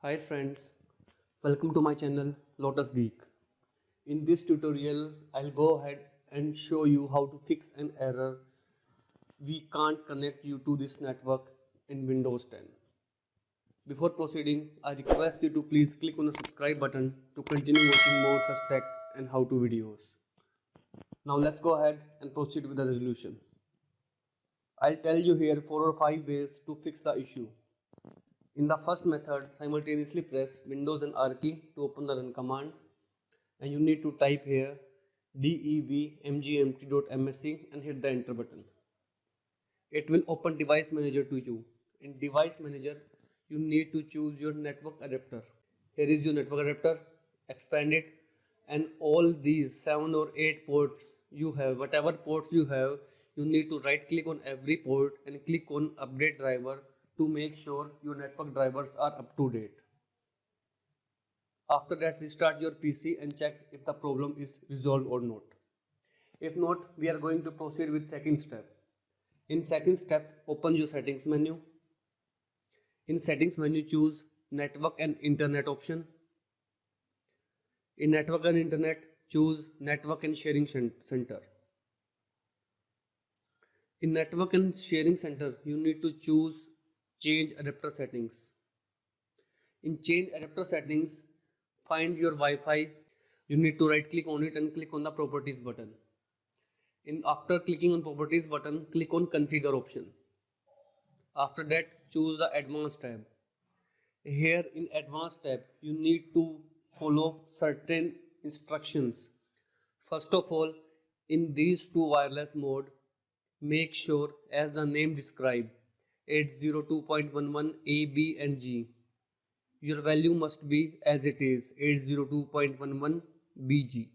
Hi friends, welcome to my channel Lotus Geek. In this tutorial, I'll go ahead and show you how to fix an error. We can't connect you to this network in Windows 10. Before proceeding, I request you to please click on the subscribe button to continue watching more such tech and how to videos. Now let's go ahead and proceed with the resolution. I'll tell you here 4 or 5 ways to fix the issue. In the first method, simultaneously press Windows and R key to open the run command, and you need to type here devmgmt.msc and hit the enter button. It will open device manager to you. In device manager, you need to choose your network adapter. Here is your network adapter, expand it, and all these 7 or 8 ports you have, whatever ports you have, you need to right click on every port and click on update driver to make sure your network drivers are up to date. After that, restart your PC and check if the problem is resolved or not. If not, we are going to proceed with second step. In second step, open your settings menu. In settings menu, choose network and internet option. In network and internet, choose network and sharing center. In network and sharing center, you need to choose change adapter settings. In change adapter settings, find your Wi-Fi. You need to right click on it and click on the properties button. After clicking on properties button, click on configure option. After that, choose the advanced tab. Here in advanced tab, you need to follow certain instructions. First of all, in these two wireless mode, make sure as the name describe 802.11 A, B and G. Your value must be as it is 802.11 BG.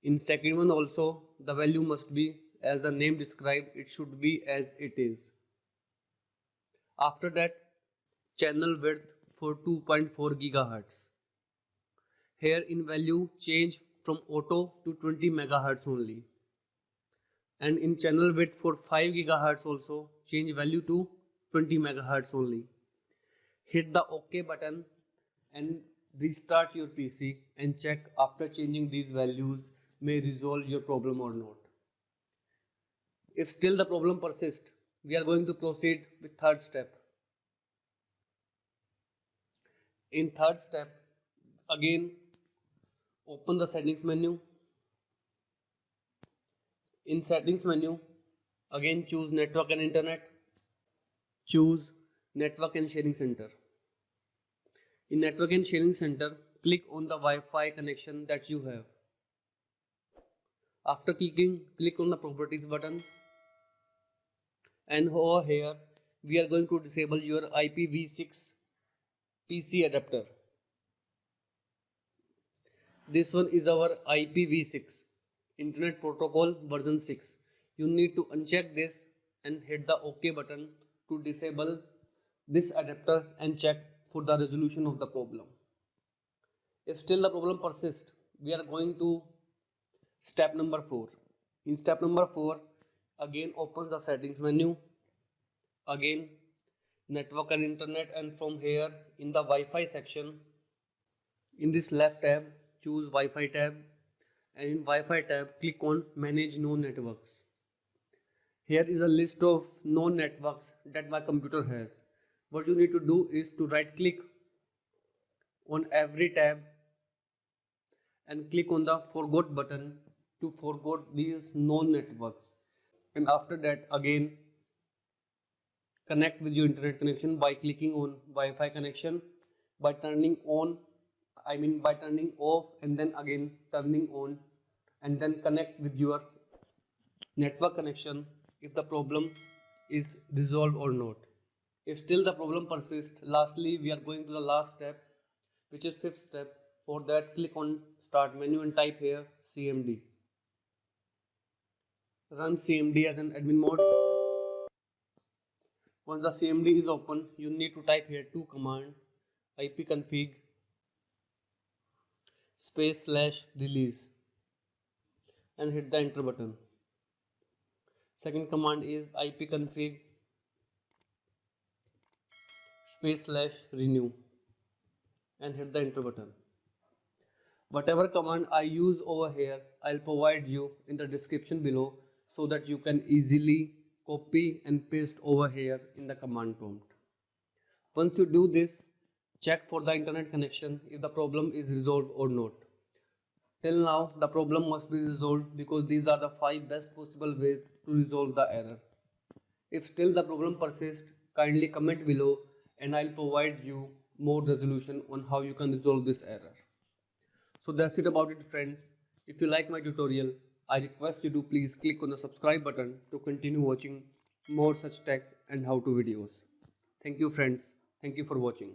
In second one also, the value must be as the name describe, it should be as it is. After that, channel width for 2.4 GHz. Here in value change from auto to 20 MHz only. And in channel width for 5 GHz also change value to 20 MHz only. Hit the OK button and restart your PC and check after changing these values may resolve your problem or not. If still the problem persists, we are going to proceed with third step. In third step, again open the settings menu. In settings menu, again choose network and internet. Choose network and sharing center. In network and sharing center, click on the Wi-Fi connection that you have. After clicking, click on the properties button. And over here, we are going to disable your IPv6 PC adapter. This one is our IPv6 Internet Protocol version 6. You need to uncheck this and hit the OK button to disable this adapter and check for the resolution of the problem. If still the problem persists, we are going to step number 4. In step number 4, again open the settings menu. Again network and internet, and from here in the Wi-Fi section, in this left tab, choose Wi-Fi tab, and in Wi-Fi tab click on manage known networks. Here is a list of known networks that my computer has. What you need to do is to right click on every tab and click on the forgot button to forget these known networks, and after that again connect with your internet connection by clicking on Wi-Fi connection, by turning on, by turning off and then again turning on, and then connect with your network connection if the problem is resolved or not. If still the problem persists, lastly we are going to the last step, which is fifth step. For that, click on start menu and type here CMD. Run CMD as an admin mode. Once the CMD is open, you need to type here two commands, ipconfig /release and hit the enter button. Second command is ipconfig /renew and hit the enter button. Whatever command I use over here, I'll provide you in the description below so that you can easily copy and paste over here in the command prompt. Once you do this, check for the internet connection if the problem is resolved or not. Till now, the problem must be resolved because these are the 5 best possible ways to resolve the error. If still the problem persists, kindly comment below and I'll provide you more resolution on how you can resolve this error. So that's it about it, friends. If you like my tutorial, I request you to please click on the subscribe button to continue watching more such tech and how to videos. Thank you, friends. Thank you for watching.